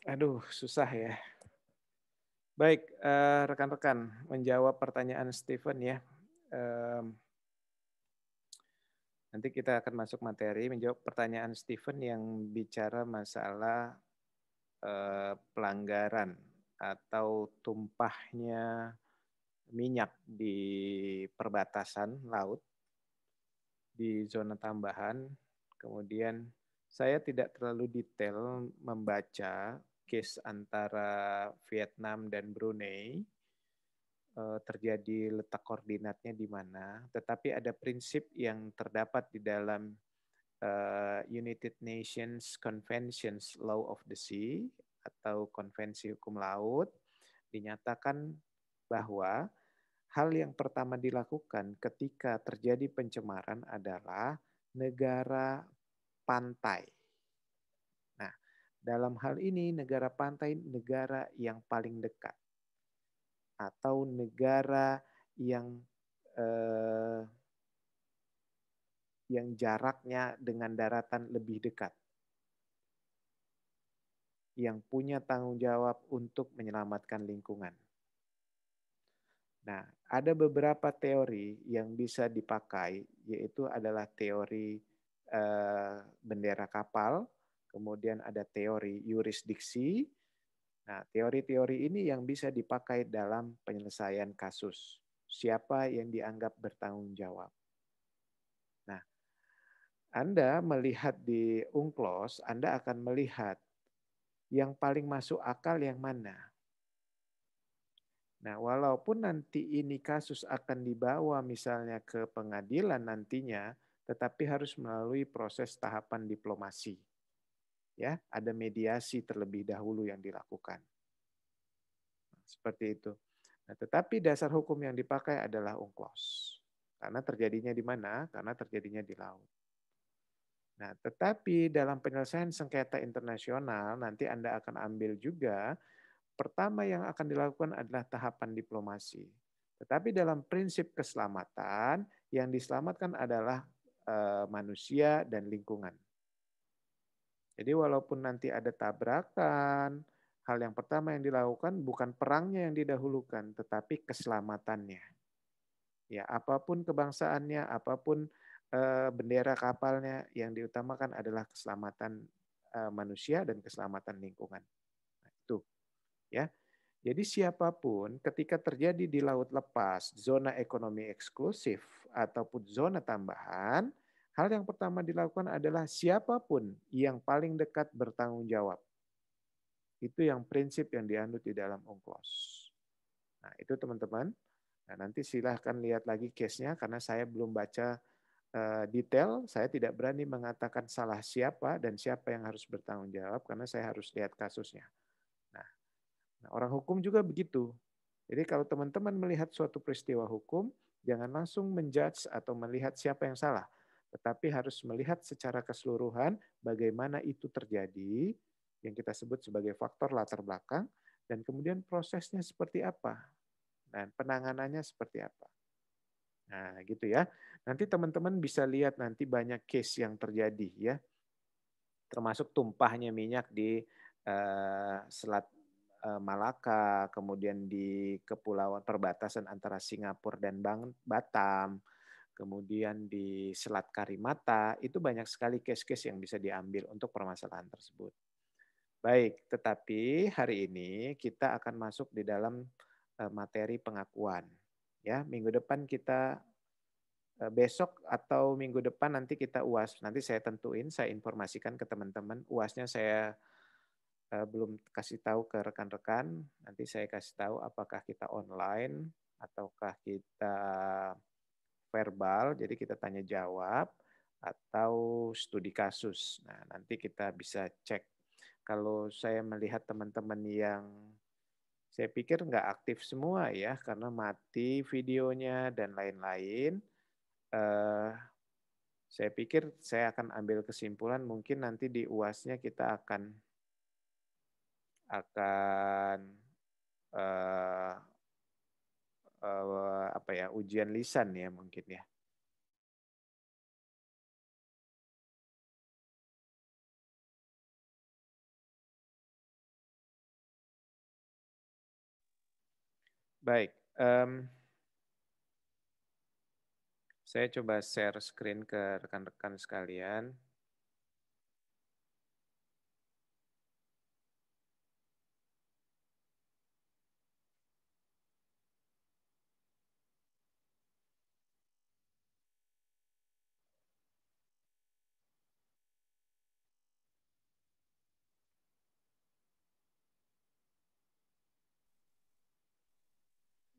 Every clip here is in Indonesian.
Aduh, susah ya. Baik, rekan-rekan, menjawab pertanyaan Stephen ya. Mmm, Nanti kita akan masuk materi, menjawab pertanyaan Stephen yang bicara masalah, pelanggaran atau tumpahnya minyak di perbatasan laut, di zona tambahan. Kemudian saya tidak terlalu detail membaca case antara Vietnam dan Brunei, terjadi letak koordinatnya di mana, tetapi ada prinsip yang terdapat di dalam United Nations Conventions Law of the Sea atau Konvensi Hukum Laut, dinyatakan bahwa hal yang pertama dilakukan ketika terjadi pencemaran adalah negara pantai. Nah, dalam hal ini negara pantai negara yang paling dekat atau negara yang eh, yang jaraknya dengan daratan lebih dekat, yang punya tanggung jawab untuk menyelamatkan lingkungan. Nah, ada beberapa teori yang bisa dipakai, yaitu adalah teori bendera kapal, kemudian ada teori yurisdiksi. Nah, teori-teori ini yang bisa dipakai dalam penyelesaian kasus. Siapa yang dianggap bertanggung jawab. Nah, Anda melihat di UNCLOS, Anda akan melihat yang paling masuk akal yang mana. Nah, walaupun nanti ini kasus akan dibawa misalnya ke pengadilan nantinya, tetapi harus melalui proses tahapan diplomasi. Ya, ada mediasi terlebih dahulu yang dilakukan. Seperti itu. Nah, tetapi dasar hukum yang dipakai adalah UNCLOS. Karena terjadinya di mana? Karena terjadinya di laut. Nah, tetapi dalam penyelesaian sengketa internasional nanti Anda akan ambil juga pertama yang akan dilakukan adalah tahapan diplomasi. Tetapi dalam prinsip keselamatan, yang diselamatkan adalah manusia dan lingkungan. Jadi walaupun nanti ada tabrakan, hal yang pertama yang dilakukan bukan perangnya yang didahulukan, tetapi keselamatannya. Ya, apapun kebangsaannya, apapun bendera kapalnya, yang diutamakan adalah keselamatan manusia dan keselamatan lingkungan. Nah, itu ya. Jadi siapapun ketika terjadi di laut lepas, zona ekonomi eksklusif ataupun zona tambahan, hal yang pertama dilakukan adalah siapapun yang paling dekat bertanggung jawab. Itu yang prinsip yang dianut di dalam UNCLOS. Nah, itu teman-teman. Nah, nanti silahkan lihat lagi case-nya karena saya belum baca detail, saya tidak berani mengatakan salah siapa dan siapa yang harus bertanggung jawab karena saya harus lihat kasusnya. Nah, orang hukum juga begitu. Jadi kalau teman-teman melihat suatu peristiwa hukum, jangan langsung menjudge atau melihat siapa yang salah, tetapi harus melihat secara keseluruhan bagaimana itu terjadi, yang kita sebut sebagai faktor latar belakang, dan kemudian prosesnya seperti apa, dan penanganannya seperti apa. Nah, gitu ya. Nanti teman-teman bisa lihat nanti banyak case yang terjadi ya, termasuk tumpahnya minyak di Selat Malaka, kemudian di kepulauan perbatasan antara Singapura dan Batam, kemudian di Selat Karimata, itu banyak sekali case-case yang bisa diambil untuk permasalahan tersebut. Baik, tetapi hari ini kita akan masuk di dalam materi pengakuan. Ya, minggu depan kita besok atau minggu depan nanti kita UAS. Nanti saya tentuin, saya informasikan ke teman-teman. UASnya saya belum kasih tahu ke rekan-rekan. Nanti saya kasih tahu apakah kita online ataukah kita verbal, jadi kita tanya jawab atau studi kasus. Nah, nanti kita bisa cek. Kalau saya melihat teman-teman yang saya pikir nggak aktif semua ya, karena mati videonya dan lain-lain. Eh, saya pikir saya akan ambil kesimpulan mungkin nanti di UASnya kita akan eh, apa ya, ujian lisan ya mungkin ya. Baik, saya coba share screen ke rekan-rekan sekalian.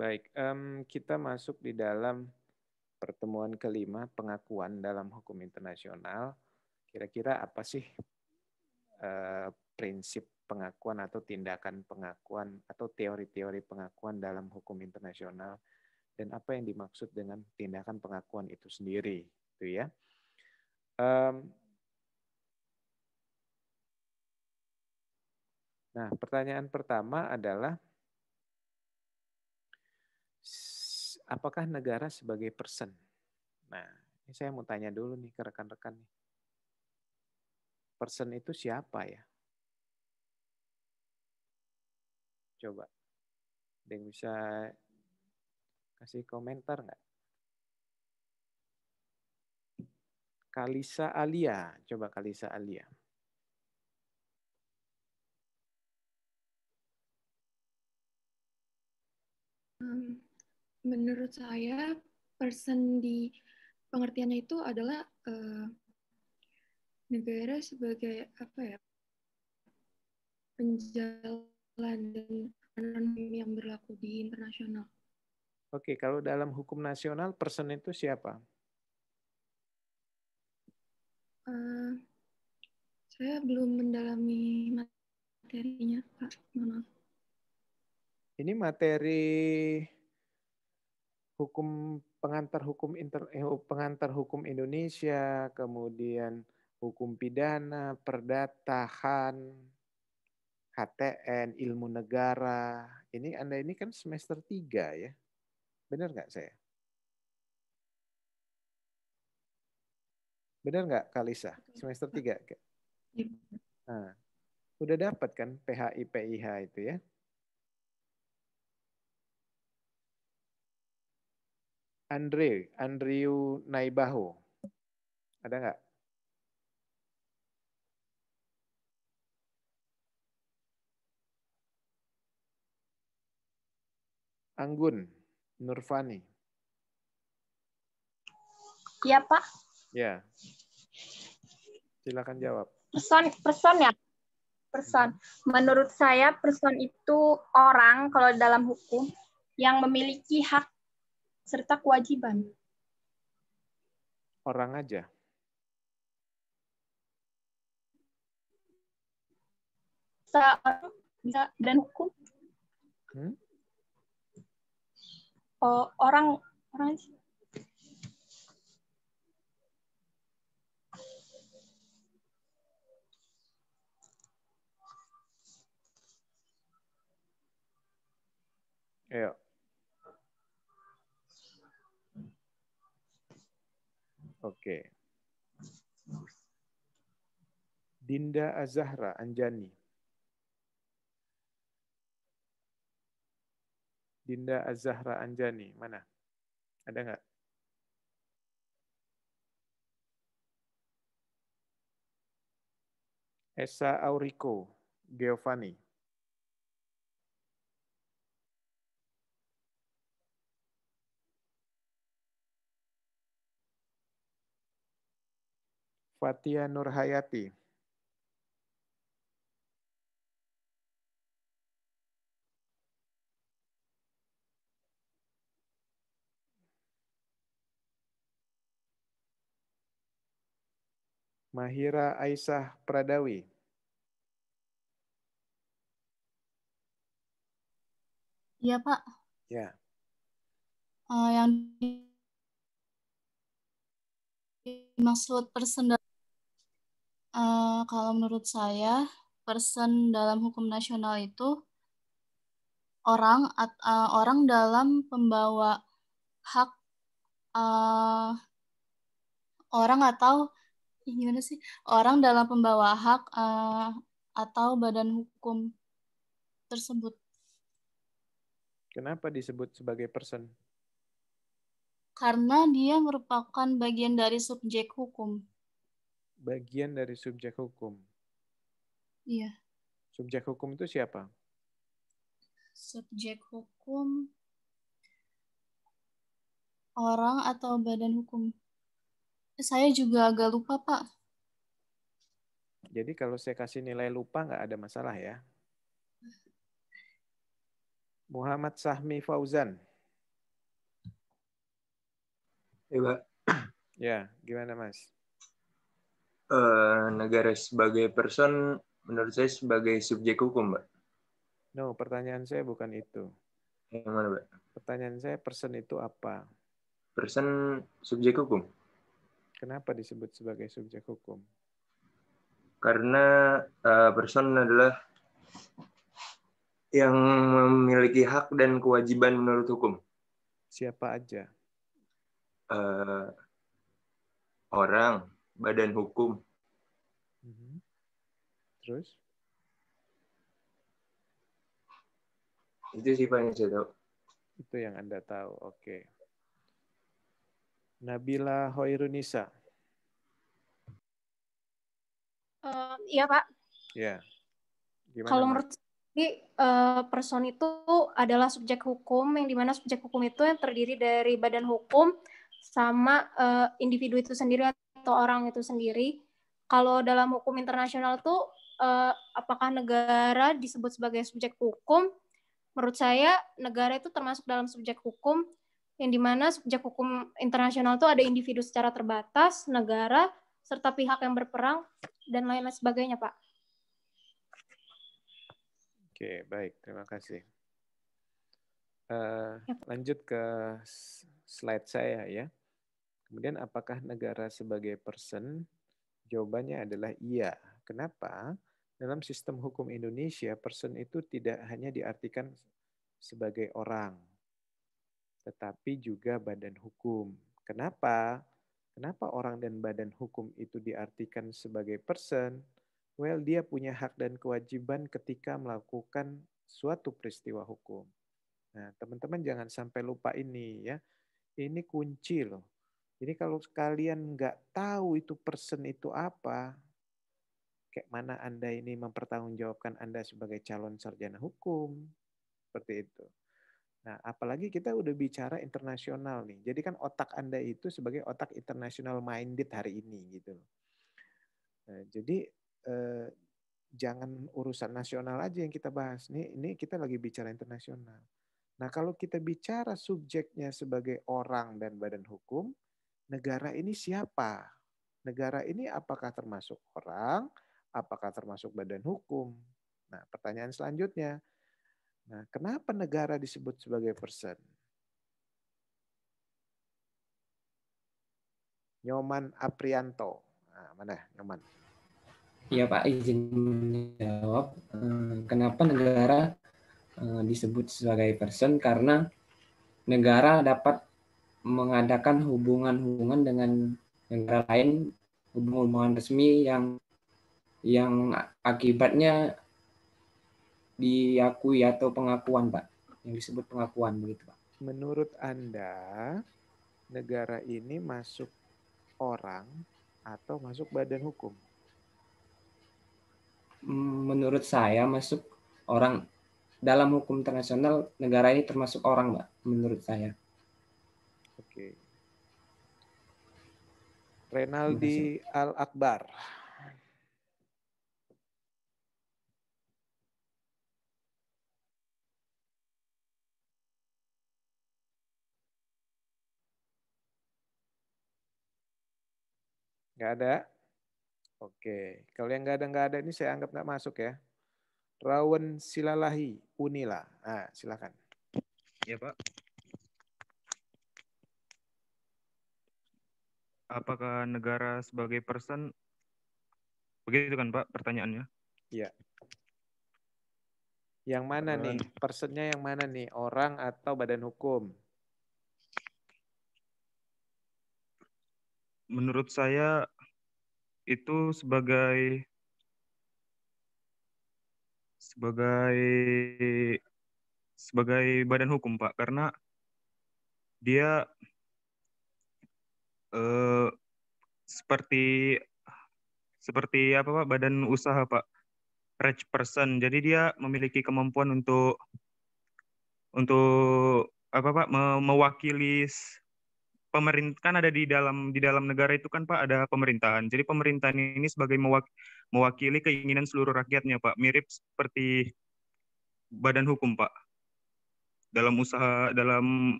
Baik, kita masuk di dalam pertemuan kelima pengakuan dalam hukum internasional. Kira-kira apa sih prinsip pengakuan atau tindakan pengakuan atau teori-teori pengakuan dalam hukum internasional dan apa yang dimaksud dengan tindakan pengakuan itu sendiri, itu ya. Nah, pertanyaan pertama adalah apakah negara sebagai person? Nah, ini saya mau tanya dulu nih ke rekan-rekan nih. Person itu siapa ya? Coba, ada yang bisa kasih komentar nggak? Kalisa Alia, coba Kalisa Alia. Menurut saya, person di pengertiannya itu adalah negara sebagai apa ya, penjalan dan norma yang berlaku di internasional. Oke, kalau dalam hukum nasional person itu siapa? Saya belum mendalami materinya, Pak. Maaf. Ini materi hukum pengantar hukum Indonesia, kemudian hukum pidana, perdata, HAN, HTN, ilmu negara. Ini Anda ini kan semester 3 ya. Benar nggak saya? Benar nggak Kalisa? Semester 3. Nah, udah dapat kan PHI PIH itu ya? Andrew Naibaho. Ada nggak? Anggun Nurfani. Iya, Pak. Ya. Silakan jawab. Person ya? Person. Menurut saya person itu orang kalau dalam hukum yang memiliki hak serta kewajiban. Orang aja. Bisa dan hukum. Oh, orang Ayo. Oke. Dinda Azahra Anjani. Dinda Azahra Anjani, mana? Ada nggak? Esa Aurico Giovanni. Fatia Nurhayati. Mahira Aisyah Pradawi. Iya, Pak. Ya. Yang dimaksud person kalau menurut saya person dalam hukum nasional itu orang dalam pembawa hak orang atau gimana sih? Orang dalam pembawa hak atau badan hukum tersebut. Kenapa disebut sebagai person? Karena dia merupakan bagian dari subjek hukum. Bagian dari subjek hukum. Iya. Subjek hukum itu siapa? Subjek hukum orang atau badan hukum. Saya juga agak lupa, Pak. Jadi kalau saya kasih nilai lupa nggak ada masalah ya. Muhammad Sahmi Fauzan. Ya, Pak. Ya, gimana Mas? Negara sebagai person menurut saya sebagai subjek hukum, Pak. No, pertanyaan saya bukan itu. Yang mana, Pak? Pertanyaan saya person itu apa? Person subjek hukum. Kenapa disebut sebagai subjek hukum? Karena person adalah yang memiliki hak dan kewajiban menurut hukum. Siapa aja? Orang, badan hukum. Terus? Itu sih Pak yang saya tahu. Itu yang Anda tahu, oke. Nabila Hoirunisa. Iya Pak. Ya. Gimana, Kalau Mas? menurut saya, person itu adalah subjek hukum, yang dimana subjek hukum itu yang terdiri dari badan hukum sama individu itu sendiri atau orang itu sendiri. Kalau dalam hukum internasional tuh apakah negara disebut sebagai subjek hukum? Menurut saya negara itu termasuk dalam subjek hukum, yang dimana subjek hukum internasional itu ada individu secara terbatas, negara, serta pihak yang berperang, dan lain-lain sebagainya, Pak. Oke, baik. Terima kasih. Lanjut ke slide saya ya. Kemudian apakah negara sebagai person? Jawabannya adalah iya. Kenapa? Dalam sistem hukum Indonesia, person itu tidak hanya diartikan sebagai orang, tetapi juga badan hukum. Kenapa? Kenapa orang dan badan hukum itu diartikan sebagai person? Well, dia punya hak dan kewajiban ketika melakukan suatu peristiwa hukum. Nah, teman-teman jangan sampai lupa ini ya. Ini kunci loh. Jadi kalau kalian nggak tahu itu person itu apa, kayak mana Anda ini mempertanggungjawabkan Anda sebagai calon sarjana hukum, seperti itu. Nah, apalagi kita udah bicara internasional nih. Jadi kan otak Anda itu sebagai otak international minded hari ini gitu. Nah, jadi jangan urusan nasional aja yang kita bahas. Ini kita lagi bicara internasional. Nah, kalau kita bicara subjeknya sebagai orang dan badan hukum, negara ini siapa? Negara ini apakah termasuk orang? Apakah termasuk badan hukum? Nah, pertanyaan selanjutnya. Nah, kenapa negara disebut sebagai person? Nyoman Aprianto. Nah, mana Nyoman? Iya Pak, izin menjawab. Kenapa negara disebut sebagai person? Karena negara dapat mengadakan hubungan-hubungan dengan negara lain, hubungan resmi yang akibatnya diakui atau pengakuan, Pak, yang disebut pengakuan begitu, Pak. Menurut Anda, negara ini masuk orang atau masuk badan hukum? Menurut saya masuk orang. Dalam hukum internasional negara ini termasuk orang, Pak, menurut saya. Oke. Renaldi Al-Akbar. Nggak ada? Oke. Kalau yang nggak ada ini saya anggap nggak masuk ya. Rawan Silalahi, Unila. Nah, silakan. Ya Pak. Apakah negara sebagai person? Begitu kan Pak pertanyaannya? Iya. Yang mana nih? Personnya yang mana nih? Orang atau badan hukum? Menurut saya itu sebagai sebagai badan hukum, Pak, karena dia seperti apa, Pak, badan usaha, Pak, rich person. Jadi dia memiliki kemampuan untuk apa, Pak, mewakili pemerintah. Kan ada di dalam negara itu kan, Pak, ada pemerintahan. Jadi pemerintahan ini sebagai mewakili keinginan seluruh rakyatnya, Pak. Mirip seperti badan hukum, Pak, dalam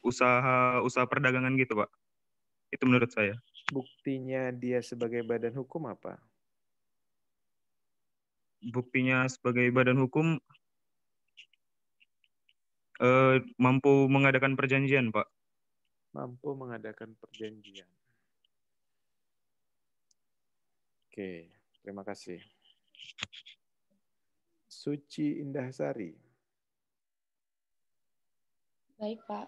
usaha perdagangan gitu, Pak. Itu menurut saya. Buktinya dia sebagai badan hukum apa? Buktinya sebagai badan hukum mampu mengadakan perjanjian, Pak. Mampu mengadakan perjanjian. Oke, terima kasih. Suci Indahsari. Baik, Pak.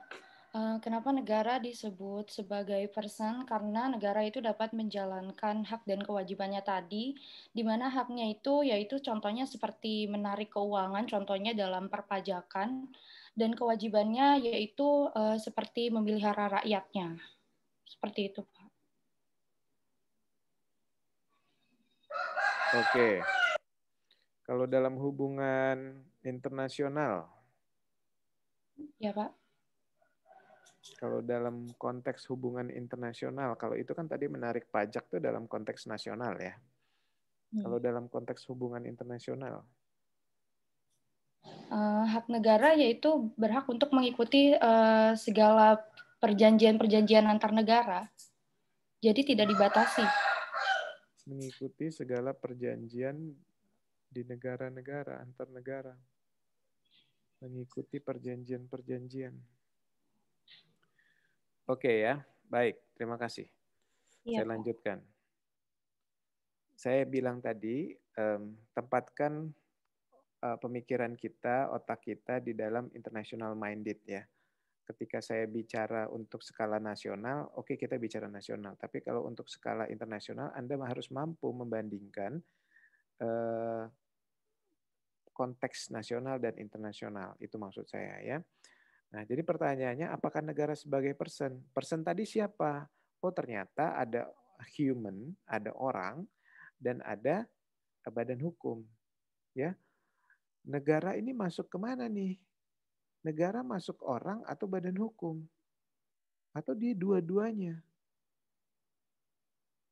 Kenapa negara disebut sebagai person? Karena negara itu dapat menjalankan hak dan kewajibannya tadi, di mana haknya itu yaitu contohnya seperti menarik keuangan, contohnya dalam perpajakan, dan kewajibannya yaitu seperti memelihara rakyatnya. Seperti itu, Pak. Oke. Kalau dalam hubungan internasional? Ya, Pak. Kalau dalam konteks hubungan internasional, kalau itu kan tadi menarik pajak tuh dalam konteks nasional ya. Kalau dalam konteks hubungan internasional? Hak negara yaitu berhak untuk mengikuti segala perjanjian-perjanjian antar negara. Jadi tidak dibatasi. Mengikuti segala perjanjian di negara-negara, antar negara. Mengikuti perjanjian-perjanjian. Oke ya, baik. Terima kasih. Iya, Saya lanjutkan. Saya bilang tadi, tempatkan pemikiran kita, otak kita di dalam international minded ya. Ketika saya bicara untuk skala nasional, oke, kita bicara nasional. Tapi kalau untuk skala internasional, Anda harus mampu membandingkan konteks nasional dan internasional. Itu maksud saya ya. Nah, jadi pertanyaannya, apakah negara sebagai person? Person tadi siapa? Oh, ternyata ada human, ada orang, dan ada badan hukum. Ya, negara ini masuk kemana nih? Negara masuk orang atau badan hukum? Atau di dua-duanya?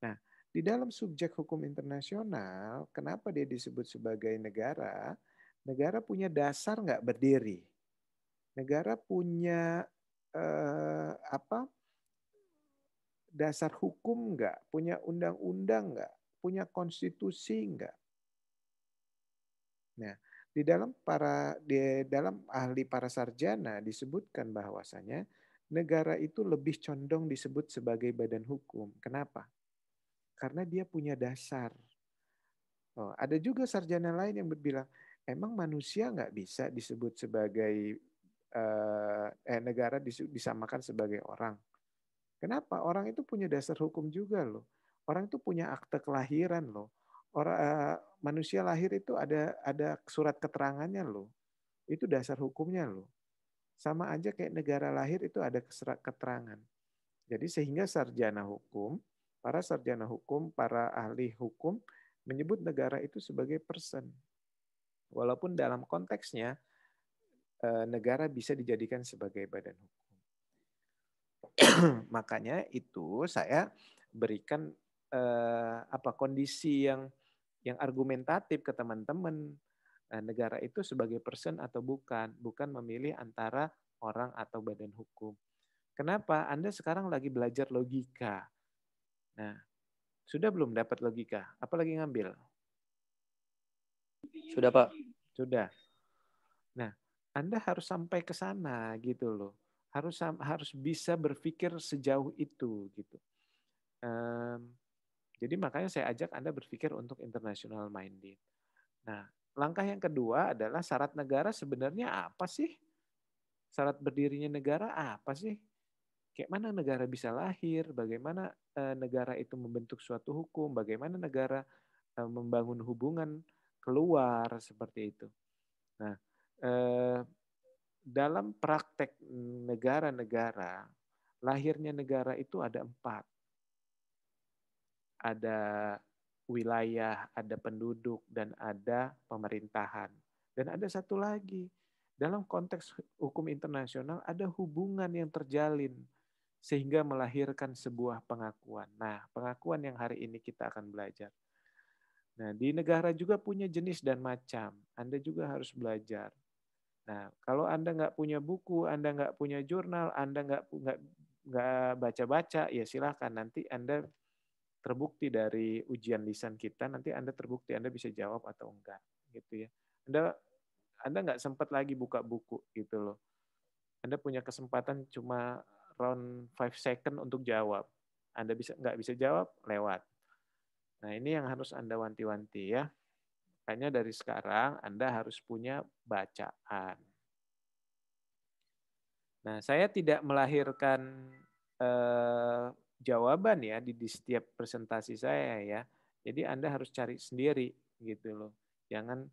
Nah, di dalam subjek hukum internasional, kenapa dia disebut sebagai negara? Negara punya dasar nggak berdiri? Negara punya dasar hukum nggak? Punya undang-undang nggak? Punya konstitusi nggak? Nah, di dalam ahli para sarjana disebutkan bahwasanya negara itu lebih condong disebut sebagai badan hukum. Kenapa? Karena dia punya dasar. Oh, ada juga sarjana lain yang berbilang, emang manusia nggak bisa disebut sebagai negara disamakan sebagai orang. Kenapa? Orang itu punya dasar hukum juga loh. Orang itu punya akte kelahiran loh. Manusia lahir itu ada surat keterangannya loh. Itu dasar hukumnya loh. Sama aja kayak negara lahir itu ada surat keterangan. Jadi sehingga para sarjana hukum, para ahli hukum menyebut negara itu sebagai person. Walaupun dalam konteksnya negara bisa dijadikan sebagai badan hukum. Makanya itu saya berikan kondisi yang argumentatif ke teman-teman. Negara itu sebagai person atau bukan memilih antara orang atau badan hukum. Kenapa? Anda sekarang lagi belajar logika. Nah, sudah belum dapat logika? Apa lagi ngambil? Sudah, Pak. Sudah. Nah, Anda harus sampai ke sana gitu loh. Harus bisa berpikir sejauh itu gitu. Jadi makanya saya ajak Anda berpikir untuk international minded. Nah, langkah yang kedua adalah syarat negara sebenarnya apa sih? Syarat berdirinya negara apa sih? Kayak mana negara bisa lahir? Bagaimana negara itu membentuk suatu hukum? Bagaimana negara membangun hubungan keluar seperti itu? Nah, dalam praktek negara-negara, lahirnya negara itu ada 4. Ada wilayah, ada penduduk, dan ada pemerintahan. Dan ada satu lagi, dalam konteks hukum internasional ada hubungan yang terjalin sehingga melahirkan sebuah pengakuan. Nah, pengakuan yang hari ini kita akan belajar. Nah, di negara juga punya jenis dan macam. Anda juga harus belajar. Nah, kalau Anda nggak punya buku, Anda nggak punya jurnal, Anda nggak baca-baca, ya silakan. Nanti Anda terbukti dari ujian lisan kita, nanti Anda terbukti Anda bisa jawab atau enggak, gitu ya. Anda nggak sempat lagi buka buku, gitu loh. Anda punya kesempatan cuma round 5 second untuk jawab. Anda nggak bisa jawab, lewat. Nah, ini yang harus Anda wanti-wanti ya. Makanya dari sekarang Anda harus punya bacaan. Nah, saya tidak melahirkan jawaban ya di setiap presentasi saya ya. Jadi Anda harus cari sendiri gitu loh. Jangan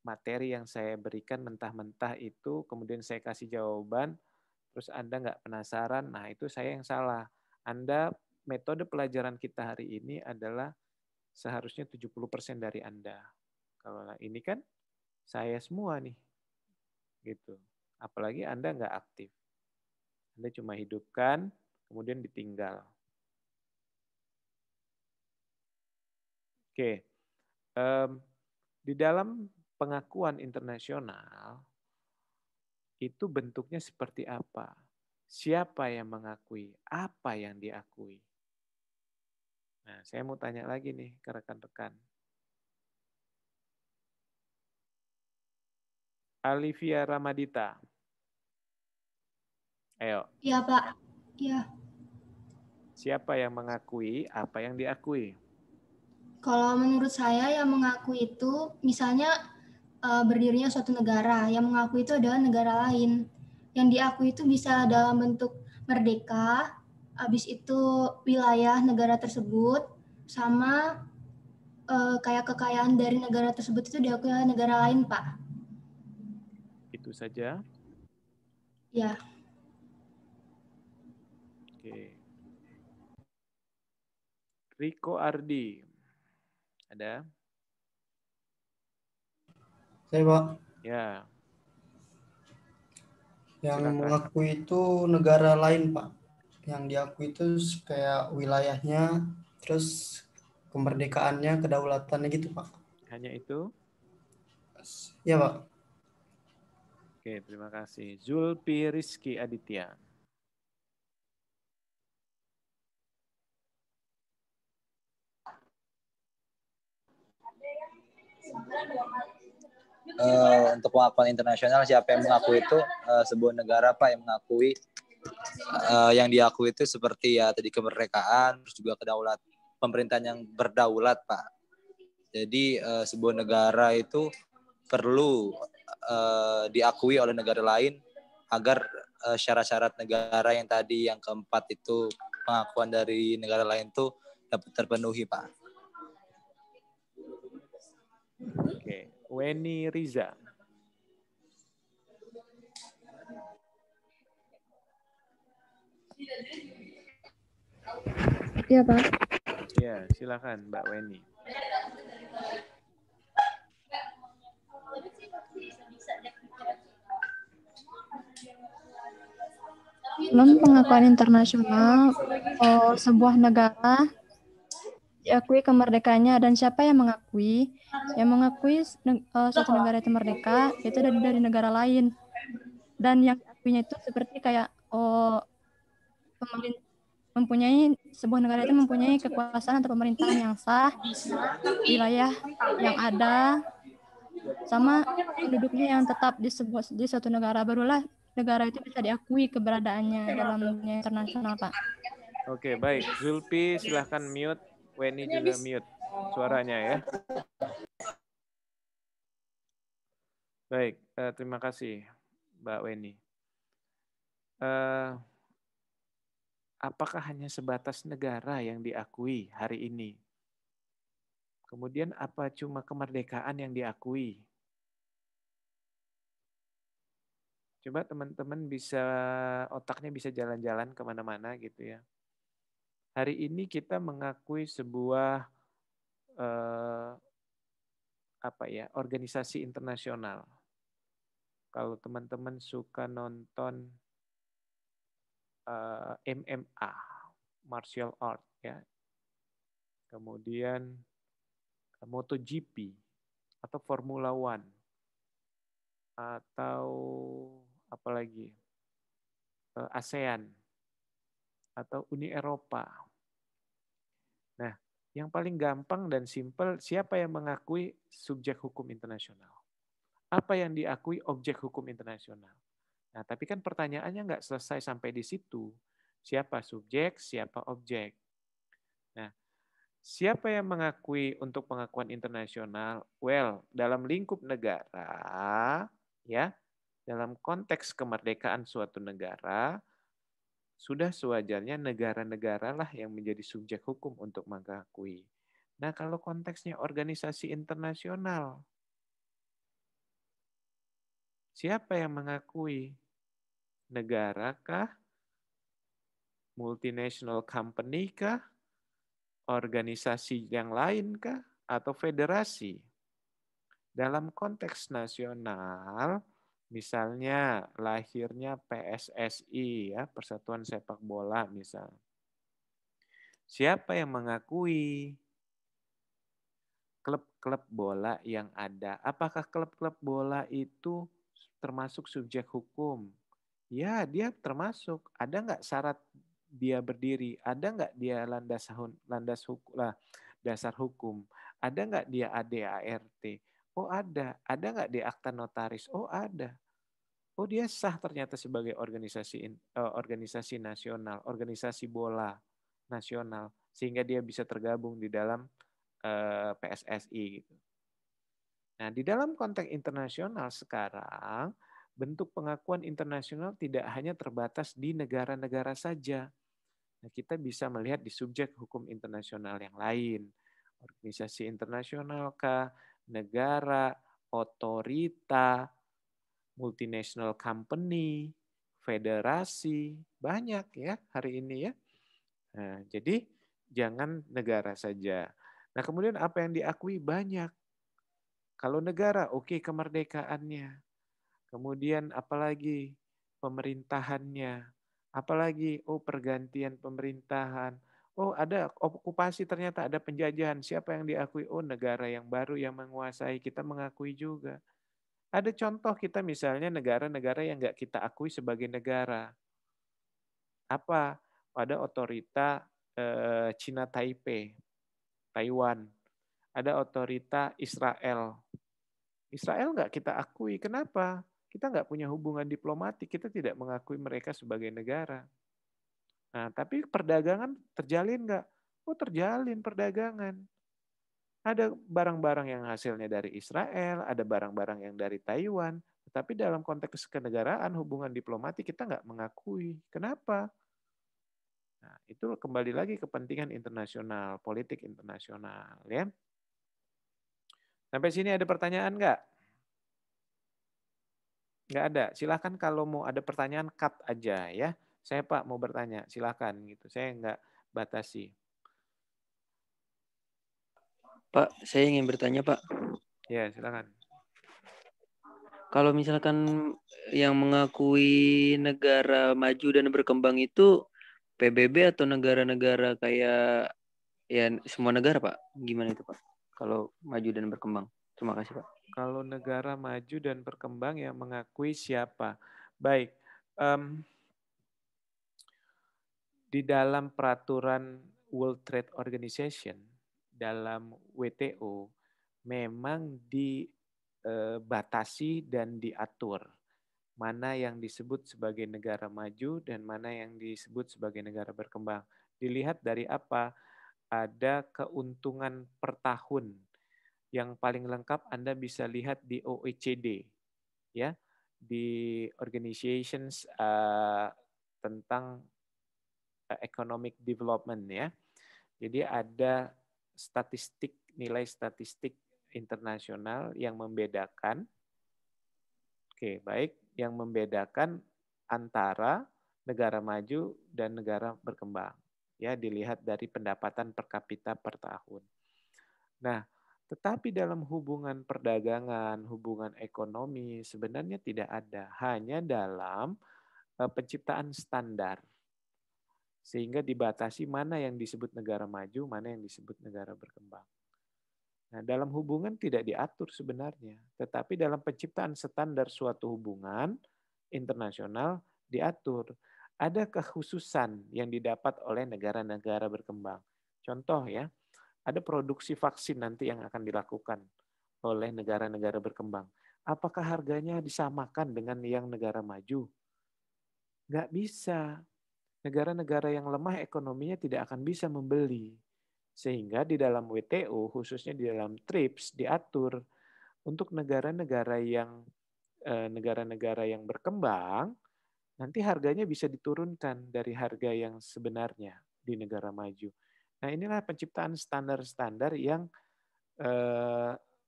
materi yang saya berikan mentah-mentah itu kemudian saya kasih jawaban terus Anda nggak penasaran. Nah, itu saya yang salah. Metode pelajaran kita hari ini adalah seharusnya 70% dari Anda. Kalau ini kan saya semua nih. Gitu. Apalagi Anda nggak aktif. Anda cuma hidupkan, kemudian ditinggal. Oke. Di dalam pengakuan internasional, itu bentuknya seperti apa? Siapa yang mengakui? Apa yang diakui? Nah, saya mau tanya lagi nih ke rekan-rekan. Alivia Ramadita. Ayo. Iya, Pak. Iya. Siapa yang mengakui? Apa yang diakui? Kalau menurut saya yang mengakui itu, misalnya berdirinya suatu negara, yang mengakui itu adalah negara lain. Yang diakui itu bisa dalam bentuk merdeka, habis itu wilayah negara tersebut, sama kayak kekayaan dari negara tersebut itu diakui oleh negara lain, Pak. Itu saja? Ya. Oke. Riko Ardi. Ada? Saya, Pak. Ya. Yang Silakan. mengakui itu negara lain, Pak. Yang diakui itu kayak wilayahnya, terus kemerdekaannya, kedaulatannya gitu, Pak. Hanya itu? Ya, Pak. Oke, terima kasih. Zulpi Rizky Aditya. Untuk pengakuan internasional, siapa yang mengakui itu sebuah negara, Pak, yang mengakui yang diakui itu seperti ya tadi kemerdekaan, terus juga pemerintahan yang berdaulat, Pak. Jadi sebuah negara itu perlu diakui oleh negara lain agar syarat-syarat negara yang tadi yang keempat itu pengakuan dari negara lain itu dapat terpenuhi, Pak. Oke, Weni Riza. Iya, Pak. Ya, silakan Mbak Weni. Dalam pengakuan internasional, sebuah negara diakui kemerdekaannya dan siapa yang mengakui? Yang mengakui suatu negara itu merdeka itu dari negara lain. Dan yang diakuinya itu seperti kayak sebuah negara itu mempunyai kekuasaan atau pemerintahan yang sah, wilayah yang ada, sama penduduknya yang tetap di suatu negara, barulah negara itu bisa diakui keberadaannya dalam dunia internasional, Pak. Oke, baik. Zulpi, silahkan mute. Weni juga mute suaranya ya. Baik, terima kasih Mbak Weni. Apakah hanya sebatas negara yang diakui hari ini? Kemudian apa cuma kemerdekaan yang diakui? Coba teman-teman otaknya bisa jalan-jalan kemana-mana gitu ya. Hari ini kita mengakui sebuah organisasi internasional. Kalau teman-teman suka nonton MMA, martial art ya, kemudian MotoGP atau Formula One atau apalagi ASEAN atau Uni Eropa. Nah, yang paling gampang dan simpel, siapa yang mengakui subjek hukum internasional? Apa yang diakui objek hukum internasional? Nah, tapi kan pertanyaannya nggak selesai sampai di situ. Siapa subjek, siapa objek? Nah, siapa yang mengakui untuk pengakuan internasional? Well, dalam lingkup negara, ya, dalam konteks kemerdekaan suatu negara, sudah sewajarnya negara-negara lah yang menjadi subjek hukum untuk mengakui. Nah, kalau konteksnya organisasi internasional, siapa yang mengakui? Negara kah? Multinational company kah? Organisasi yang lain kah? Atau federasi? Dalam konteks nasional, misalnya lahirnya PSSI, ya, Persatuan Sepak Bola misalnya. Siapa yang mengakui klub-klub bola yang ada? Apakah klub-klub bola itu termasuk subjek hukum? Ya, dia termasuk. Ada nggak syarat dia berdiri? Ada nggak dia dasar hukum? Ada nggak dia ADART? Oh ada. Ada nggak dia akta notaris? Oh ada. Oh dia sah ternyata sebagai organisasi nasional, organisasi bola nasional, sehingga dia bisa tergabung di dalam PSSI gitu. Nah, di dalam konteks internasional sekarang, bentuk pengakuan internasional tidak hanya terbatas di negara-negara saja. Nah, kita bisa melihat di subjek hukum internasional yang lain. Organisasi internasional kah, negara, otorita, multinational company, federasi, banyak ya hari ini ya. Nah, jadi jangan negara saja. Nah, kemudian apa yang diakui banyak. Kalau negara, oke, kemerdekaannya. Kemudian apalagi pemerintahannya. Apalagi, pergantian pemerintahan. Oh, ada okupasi, ternyata ada penjajahan. Siapa yang diakui? Oh, negara yang baru yang menguasai. Kita mengakui juga. Ada contoh kita misalnya negara-negara yang nggak kita akui sebagai negara. Apa? Ada otorita Cina Taipei, Taiwan. Ada otorita Israel. Israel nggak kita akui. Kenapa? Kita nggak punya hubungan diplomatik. Kita tidak mengakui mereka sebagai negara. Nah, tapi perdagangan terjalin nggak? Oh, terjalin perdagangan. Ada barang-barang yang hasilnya dari Israel, ada barang-barang yang dari Taiwan. Tetapi dalam konteks kenegaraan, hubungan diplomatik kita nggak mengakui. Kenapa? Nah, itu kembali lagi kepentingan internasional, politik internasional. Ya. Sampai sini ada pertanyaan nggak? Nggak ada. Silakan kalau mau ada pertanyaan, cut aja ya. Saya Pak mau bertanya, silakan gitu. Saya nggak batasi. Pak, saya ingin bertanya Pak. Ya, silakan. Kalau misalkan yang mengakui negara maju dan berkembang itu PBB atau negara-negara kayak ya semua negara Pak? Gimana itu Pak? Kalau maju dan berkembang. Terima kasih Pak. Kalau negara maju dan berkembang yang mengakui siapa? Baik. Di dalam peraturan World Trade Organization, dalam WTO, memang dibatasi dan diatur mana yang disebut sebagai negara maju dan mana yang disebut sebagai negara berkembang. Dilihat dari apa? Ada keuntungan per tahun. Yang paling lengkap Anda bisa lihat di OECD, ya, di organizations tentang economic development ya. Jadi ada nilai statistik internasional yang membedakan. Oke, baik. yang membedakan antara negara maju dan negara berkembang. Ya, dilihat dari pendapatan per kapita per tahun. Nah, tetapi dalam hubungan perdagangan, hubungan ekonomi sebenarnya tidak ada, hanya dalam penciptaan standar. Sehingga dibatasi mana yang disebut negara maju, mana yang disebut negara berkembang. Nah, dalam hubungan tidak diatur sebenarnya, tetapi dalam penciptaan standar suatu hubungan internasional diatur. Ada kekhususan yang didapat oleh negara-negara berkembang. Contoh ya, ada produksi vaksin nanti yang akan dilakukan oleh negara-negara berkembang. Apakah harganya disamakan dengan yang negara maju? Nggak bisa. Negara-negara yang lemah ekonominya tidak akan bisa membeli. Sehingga di dalam WTO, khususnya di dalam TRIPS, diatur untuk negara-negara yang berkembang, nanti harganya bisa diturunkan dari harga yang sebenarnya di negara maju. Nah, inilah penciptaan standar-standar yang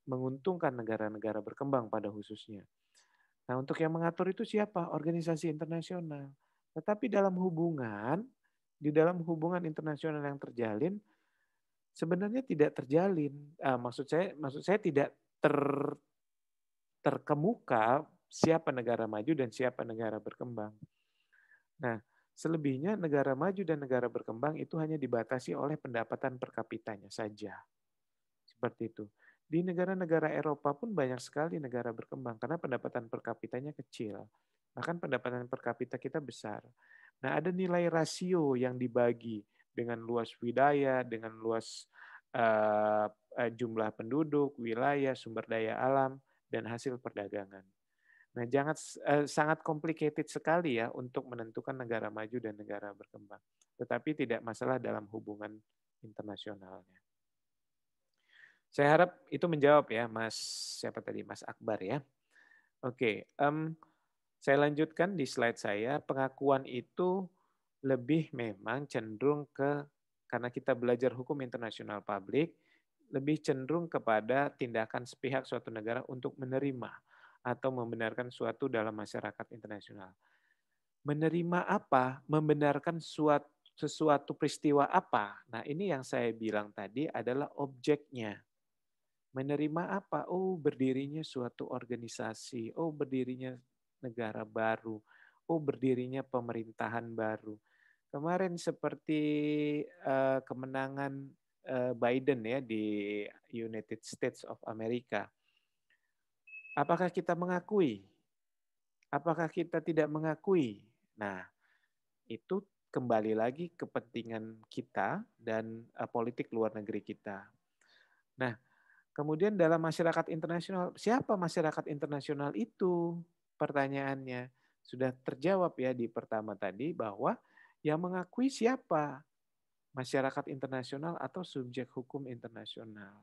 menguntungkan negara-negara berkembang pada khususnya. Nah, untuk yang mengatur itu siapa? Organisasi internasional. Tetapi di dalam hubungan internasional yang terjalin, sebenarnya tidak terjalin. Maksud saya tidak terkemuka siapa negara maju dan siapa negara berkembang. Nah, selebihnya negara maju dan negara berkembang itu hanya dibatasi oleh pendapatan per kapitanya saja. Seperti itu. Di negara-negara Eropa pun banyak sekali negara berkembang karena pendapatan per kapitanya kecil. Bahkan pendapatan per kapita kita besar. Nah, ada nilai rasio yang dibagi dengan luas wilayah, dengan luas jumlah penduduk, wilayah, sumber daya alam, dan hasil perdagangan. Nah, sangat complicated sekali ya untuk menentukan negara maju dan negara berkembang. Tetapi tidak masalah dalam hubungan internasionalnya. Saya harap itu menjawab ya, Mas Akbar ya. Oke, saya lanjutkan di slide saya. Pengakuan itu lebih memang cenderung karena kita belajar hukum internasional publik, lebih cenderung kepada tindakan sepihak suatu negara untuk menerima atau membenarkan suatu dalam masyarakat internasional. Menerima apa? Membenarkan sesuatu peristiwa apa? Nah, ini yang saya bilang tadi adalah objeknya. Menerima apa? Oh, berdirinya suatu organisasi. Oh, berdirinya negara baru. Oh, berdirinya pemerintahan baru. Kemarin seperti kemenangan Biden ya di United States of America. Apakah kita mengakui? Apakah kita tidak mengakui? Nah, itu kembali lagi kepentingan kita dan politik luar negeri kita. Nah, kemudian dalam masyarakat internasional, siapa masyarakat internasional itu? Pertanyaannya sudah terjawab ya di pertama tadi bahwa yang mengakui siapa? Masyarakat internasional atau subjek hukum internasional.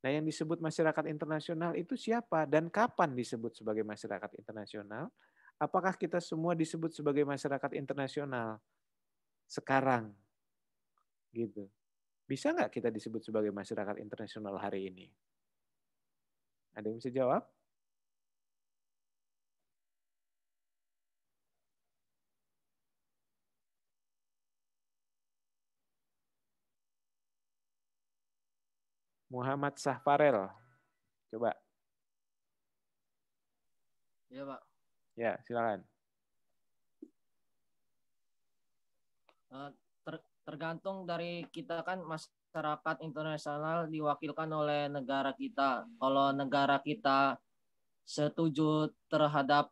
Nah, yang disebut masyarakat internasional itu siapa dan kapan disebut sebagai masyarakat internasional? Apakah kita semua disebut sebagai masyarakat internasional sekarang? Gitu. Bisa nggak kita disebut sebagai masyarakat internasional hari ini? Ada yang bisa jawab? Muhammad Sahfarel. Coba. Ya, Pak. Ya, silakan. Tergantung dari kita kan, masyarakat internasional diwakilkan oleh negara kita. Kalau negara kita setuju terhadap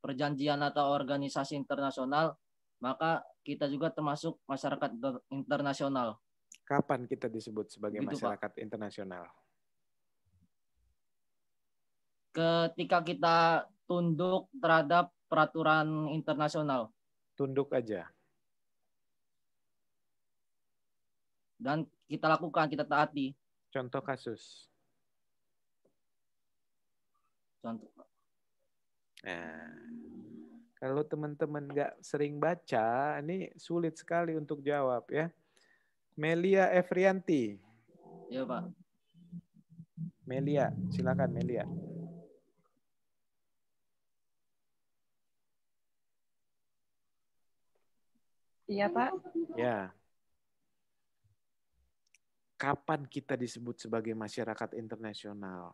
perjanjian atau organisasi internasional, maka kita juga termasuk masyarakat internasional. Kapan kita disebut sebagai Gitu, masyarakat Pak. internasional? Ketika kita tunduk terhadap peraturan internasional. Tunduk aja. Dan kita lakukan, kita taati. Contoh kasus. Contoh. Nah, kalau teman-teman nggak sering baca, ini sulit sekali untuk jawab ya. Melia Efrianti. Ya, Pak. Melia, silakan Melia. Iya, Pak. Ya. Kapan kita disebut sebagai masyarakat internasional?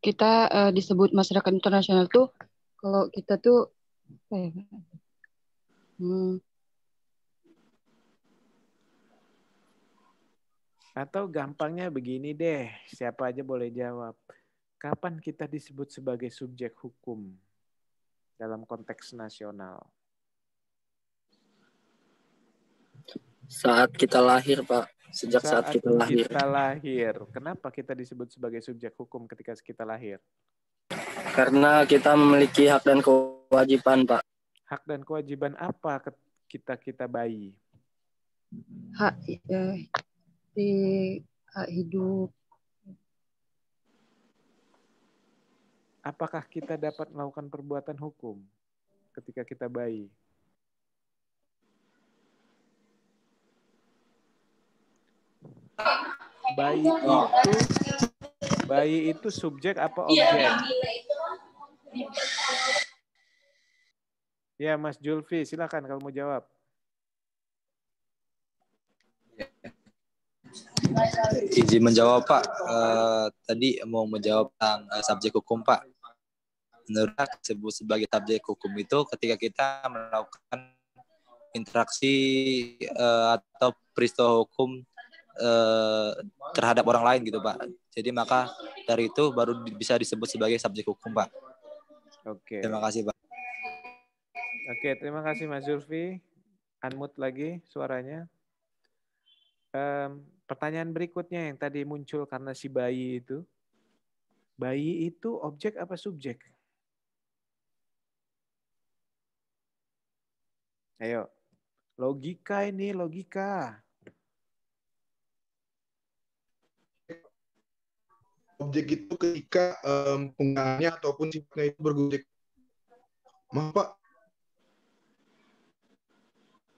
Kita disebut masyarakat internasional tuh kalau kita tuh Atau gampangnya begini deh, siapa aja boleh jawab. Kapan kita disebut sebagai subjek hukum dalam konteks nasional? Saat kita lahir, Pak. Sejak saat kita lahir. Kita lahir. Kenapa kita disebut sebagai subjek hukum ketika kita lahir? Karena kita memiliki hak dan kewajiban, Pak. Hak dan kewajiban apa kita bayi? Hak hak hidup. Apakah kita dapat melakukan perbuatan hukum ketika kita bayi? Bayi itu subjek apa objek? Ya, Mas Julfi, silakan kalau mau jawab. Izin menjawab, Pak. Tadi mau menjawab tentang subjek hukum, Pak. Menurut saya disebut sebagai subjek hukum itu ketika kita melakukan interaksi atau peristiwa hukum terhadap orang lain gitu, Pak. Jadi maka dari itu baru bisa disebut sebagai subjek hukum, Pak. Oke. Terima kasih, Pak. Oke, terima kasih Mas Zulfi. Unmute lagi suaranya. Pertanyaan berikutnya yang tadi muncul karena si bayi itu. Bayi itu objek apa subjek? Ayo. Logika ini, logika. Objek itu ketika penggunaannya ataupun sifatnya itu bergojek. Maaf, Pak.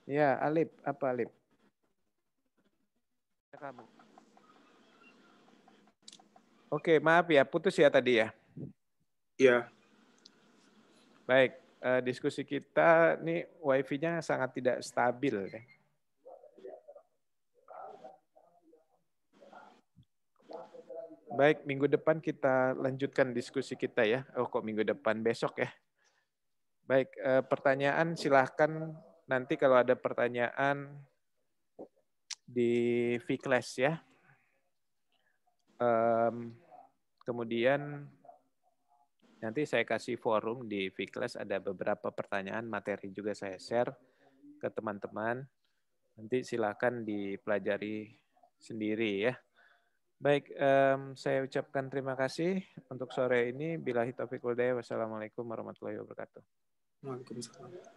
Ya, Alip. Apa Alip? Oke, maaf ya. Putus ya tadi ya? Iya. Baik. Diskusi kita, ini wifi-nya sangat tidak stabil. Ya. Baik, minggu depan kita lanjutkan diskusi kita ya. Oh, kok minggu depan? Besok ya. Baik, pertanyaan silahkan nanti kalau ada pertanyaan di Vclass ya. Kemudian nanti saya kasih forum di Vclass, ada beberapa pertanyaan materi juga saya share ke teman-teman. Nanti silakan dipelajari sendiri ya. Baik, saya ucapkan terima kasih untuk sore ini. Billahi taufiq wal hidayah. Wassalamualaikum warahmatullahi wabarakatuh.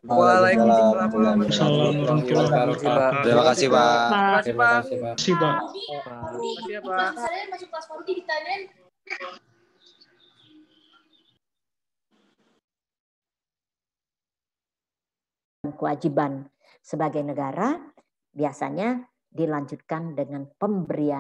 Waalaikumsalam warahmatullahi wabarakatuh. Terima kasih, Pak. Terima kasih, Pak. Masuk kelas baru ditanyain. Kewajiban sebagai negara biasanya dilanjutkan dengan pemberian